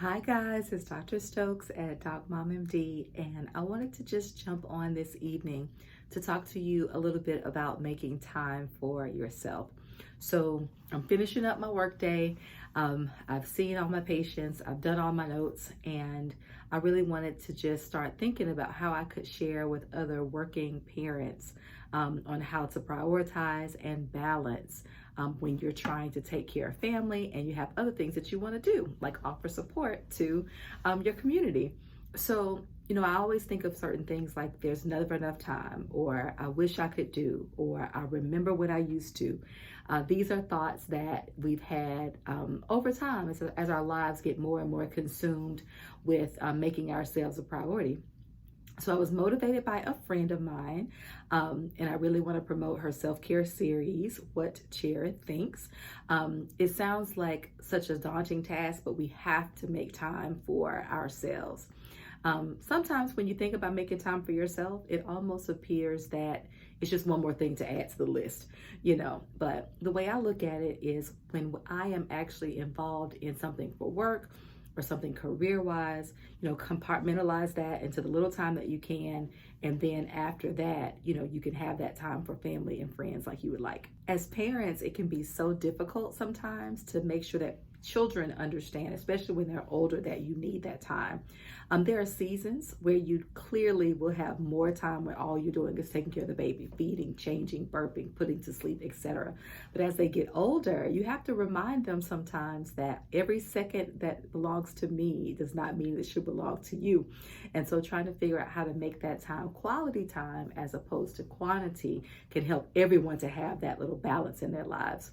Hi guys, it's Dr. Stokes at Doc Mom MD, and I wanted to just jump on this evening to talk to you a little bit about making time for yourself. So I'm finishing up my workday. I've seen all my patients, I've done all my notes, and I really wanted to just start thinking about how I could share with other working parents on how to prioritize and balance when you're trying to take care of family and you have other things that you want to do, like offer support to your community. So, I always think of certain things like there's never enough time, or I wish I could do, or I remember what I used to. These are thoughts that we've had over time as our lives get more and more consumed with making ourselves a priority. So I was motivated by a friend of mine, and I really want to promote her self-care series, What Chair Thinks. It sounds like such a daunting task, but we have to make time for ourselves. Sometimes when you think about making time for yourself, it almost appears that it's just one more thing to add to the list. But the way I look at it is when I am actually involved in something for work or something career-wise, compartmentalize that into the little time that you can. And then after that, you can have that time for family and friends like you would like. As parents, it can be so difficult sometimes to make sure that children understand, especially when they're older, that you need that time. There are seasons where you clearly will have more time when all you're doing is taking care of the baby, feeding, changing, burping, putting to sleep, etc. But as they get older, you have to remind them sometimes that every second that belongs to me does not mean it should belong to you. And so trying to figure out how to make that time quality time as opposed to quantity can help everyone to have that little balance in their lives.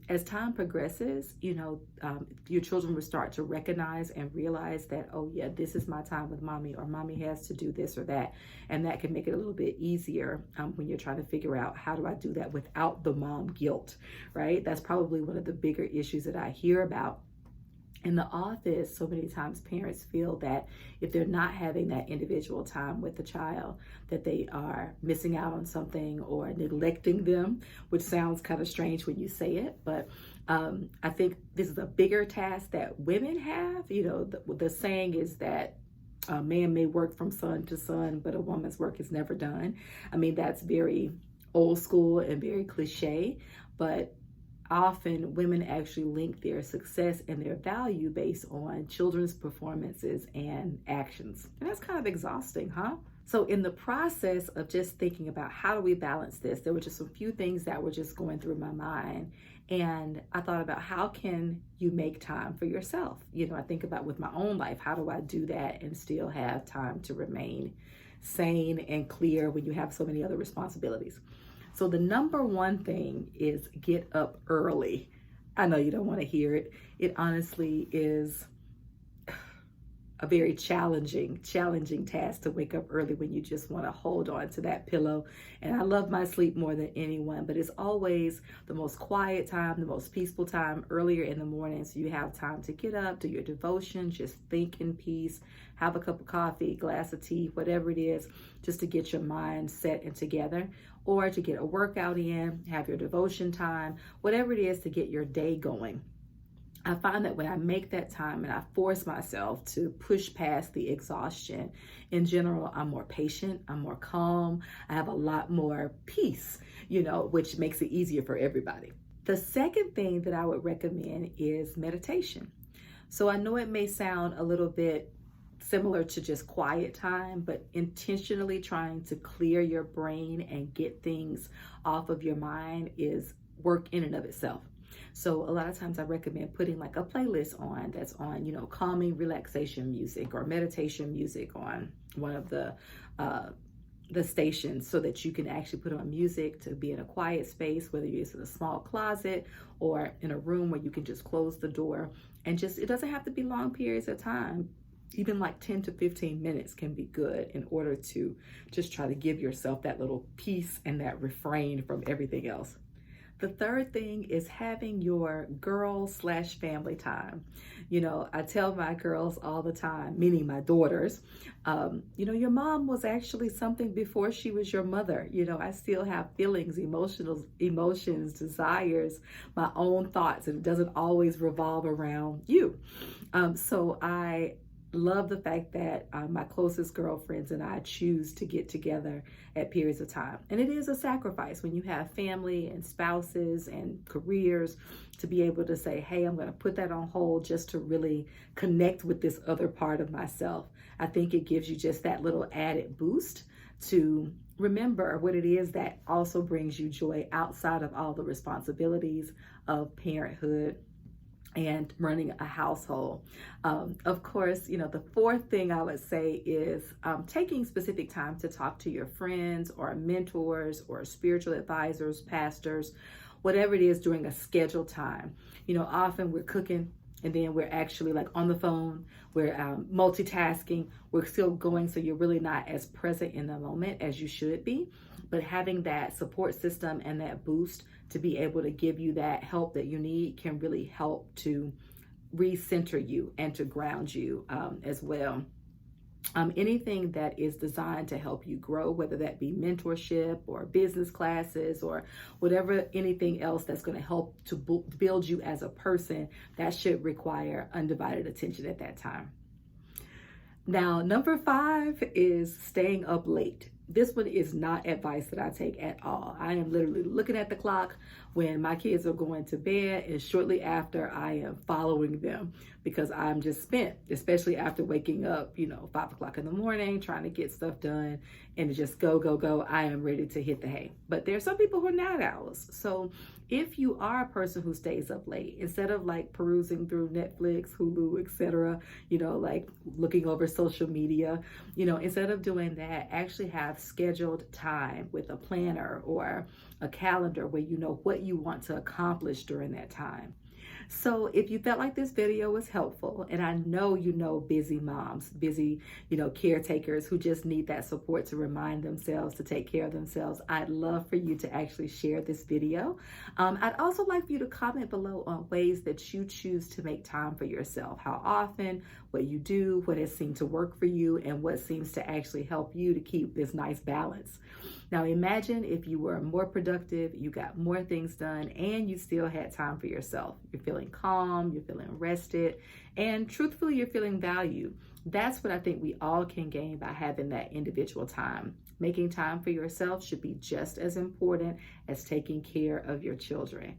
As time progresses, your children will start to recognize and realize that, oh yeah, this is my time with mommy, or mommy has to do this or that. And that can make it a little bit easier when you're trying to figure out, how do I do that without the mom guilt, right? That's probably one of the bigger issues that I hear about in the office. So many times parents feel that if they're not having that individual time with the child, that they are missing out on something or neglecting them, which sounds kind of strange when you say it. But I think this is a bigger task that women have. The saying is that a man may work from sun to sun, but a woman's work is never done. I mean, that's very old school and very cliche, but often women actually link their success and their value based on children's performances and actions. And that's kind of exhausting, huh? So in the process of just thinking about how do we balance this, there were just a few things that were just going through my mind. And I thought about, how can you make time for yourself? I think about with my own life, how do I do that and still have time to remain sane and clear when you have so many other responsibilities? So the number one thing is get up early. I know you don't want to hear it. It honestly is a very challenging task to wake up early when you just want to hold on to that pillow. And I love my sleep more than anyone, but it's always the most quiet time, the most peaceful time earlier in the morning. So you have time to get up, do your devotion, just think in peace, have a cup of coffee, glass of tea, whatever it is, just to get your mind set and together, or to get a workout in, have your devotion time, whatever it is to get your day going. I find that when I make that time and I force myself to push past the exhaustion, in general, I'm more patient, I'm more calm, I have a lot more peace, which makes it easier for everybody. The second thing that I would recommend is meditation. So I know it may sound a little bit similar to just quiet time, but intentionally trying to clear your brain and get things off of your mind is work in and of itself. So a lot of times I recommend putting like a playlist on that's on, calming relaxation music or meditation music on one of the stations, so that you can actually put on music to be in a quiet space, whether you're in a small closet or in a room where you can just close the door, and it doesn't have to be long periods of time. Even like 10 to 15 minutes can be good in order to just try to give yourself that little peace and that refrain from everything else. The third thing is having your girl/family time. I tell my girls all the time, meaning my daughters, your mom was actually something before she was your mother. I still have feelings, emotions, desires, my own thoughts, and it doesn't always revolve around you. So I love the fact that my closest girlfriends and I choose to get together at periods of time. And it is a sacrifice when you have family and spouses and careers to be able to say, hey, I'm going to put that on hold just to really connect with this other part of myself. I think it gives you just that little added boost to remember what it is that also brings you joy outside of all the responsibilities of parenthood and running a household. Of course, the fourth thing I would say is taking specific time to talk to your friends or mentors or spiritual advisors, pastors, whatever it is during a scheduled time. Often we're cooking and then we're actually like on the phone, we're multitasking, we're still going, so you're really not as present in the moment as you should be. But having that support system and that boost to be able to give you that help that you need can really help to recenter you and to ground you as well. Anything that is designed to help you grow, whether that be mentorship or business classes or whatever, anything else that's going to help to build you as a person, that should require undivided attention at that time. Now, number 5 is staying up late. This one is not advice that I take at all. I am literally looking at the clock when my kids are going to bed, and shortly after I am following them because I'm just spent, especially after waking up, 5 o'clock in the morning, trying to get stuff done and to just go. I am ready to hit the hay. But there are some people who are night owls. So if you are a person who stays up late, instead of like perusing through Netflix, Hulu, etc., like looking over social media, instead of doing that, actually have scheduled time with a planner or a calendar where you know what you want to accomplish during that time. So if you felt like this video was helpful, and I know busy moms, busy, caretakers who just need that support to remind themselves to take care of themselves, I'd love for you to actually share this video. I'd also like for you to comment below on ways that you choose to make time for yourself, how often, what you do, what has seemed to work for you, and what seems to actually help you to keep this nice balance. Now imagine if you were more productive, you got more things done, and you still had time for yourself. You're feeling calm, you're feeling rested, and truthfully, you're feeling valued. That's what I think we all can gain by having that individual time. Making time for yourself should be just as important as taking care of your children.